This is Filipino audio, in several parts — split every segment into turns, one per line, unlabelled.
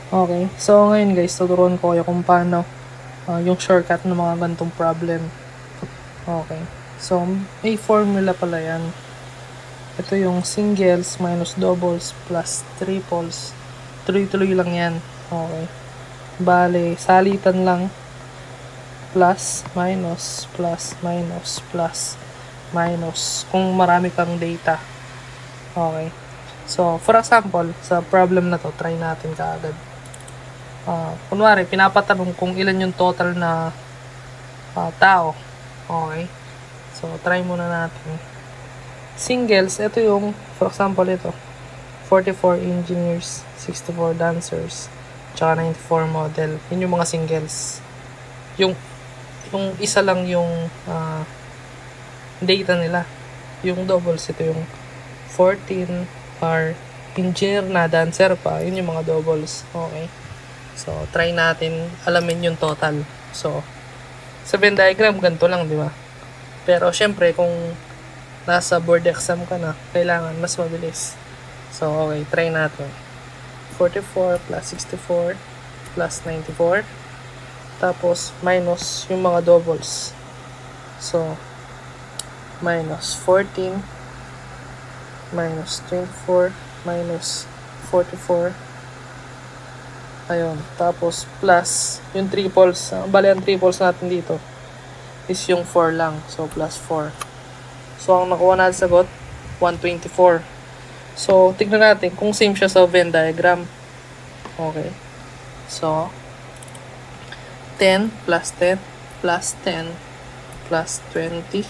Okay, so ngayon guys, tuturuan ko kayo kung paano yung shortcut ng mga ganitong problem. Okay, so may formula pala yan. Ito yung singles minus doubles plus triples. Tuloy-tuloy lang yan. Okay, bale, salitan lang. Plus, minus, plus, minus, plus, minus. Kung marami kang data. Okay. So, for example, sa problem na to, try natin kaagad. Kunwari, pinapatanong kung ilan yung total na tao. Okay. So, try muna natin. Singles, ito yung, for example, ito. 44 engineers, 64 dancers, tsaka 94 model. Yun yung mga singles. Yung isa lang yung data nila. Yung doubles, ito yung 14 are engineer na dancer pa. Yun yung mga doubles. Okay. So, try natin alamin yung total. So, sa Venn diagram, ganito lang, di ba? Pero, syempre, kung nasa board exam ka na, kailangan mas mabilis. So, okay. Try natin. 44 plus 64 plus 94. Tapos, minus yung mga doubles. So, minus 14, minus 24, minus 44. Ayun. Tapos, plus yung triples. Bali, ang triples natin dito is yung 4 lang. So, plus 4. So, ang nakuha natin sagot, 124. So, tignan natin kung same siya sa Venn diagram. Okay. So, 10 plus 10 plus 10 plus 20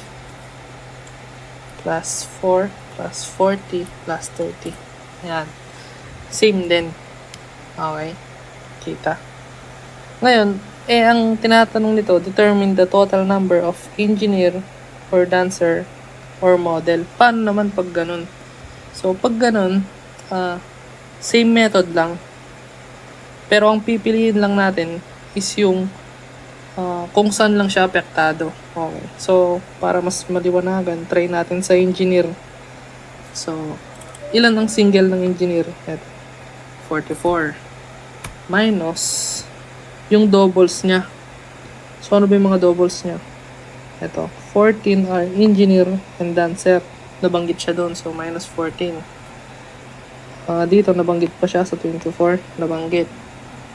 plus 4 plus 40 plus 30. Ayan. Same din. Okay. Kita. Ngayon, ang tinatanong nito, determine the total number of engineer or dancer or model. Paano naman pag ganun? So, pag ganun, same method lang. Pero ang pipiliin lang natin is yung kung saan lang siya apektado. Okay. So, para mas maliwanagan, try natin sa engineer. So, ilan ang single ng engineer? 44. Minus yung doubles niya. So, ano ba yung mga doubles niya? Ito. 14 are engineer and dancer. Nabanggit siya doon. So, minus 14. Dito, nabanggit pa siya sa 24. Nabanggit.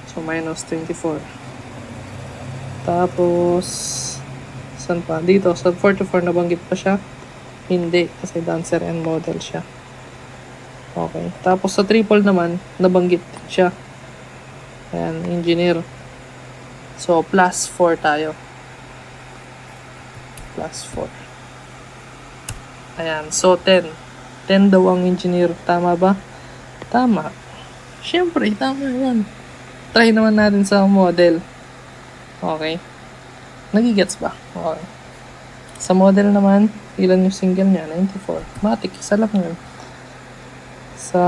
So, minus 24. Tapos, saan pa? Dito, sa 44, nabanggit pa siya? Hindi, kasi dancer and model siya. Okay. Tapos, sa triple naman, nabanggit siya. Ayan, engineer. So, plus 4 tayo. Plus 4. Ayan, so 10. 10 daw ang engineer. Tama ba? Tama. Siyempre, tama yan. Try naman natin sa model. Okay. Nagigets ba? Okay. Sa model naman, ilan yung single niya? 94. Matik, isa lang yun. Sa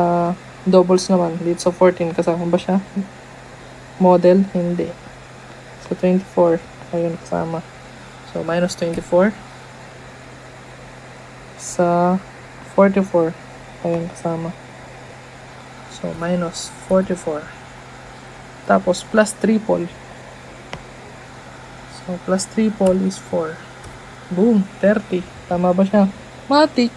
doubles naman, dito sa 14, kasama ba siya? Model, hindi. Sa 24, ayun kasama. So, minus 24. Sa 44, ayun kasama. So, minus 44. Tapos, plus triple. So, plus triple is 4. Boom, 30. Tama ba siya? Matik.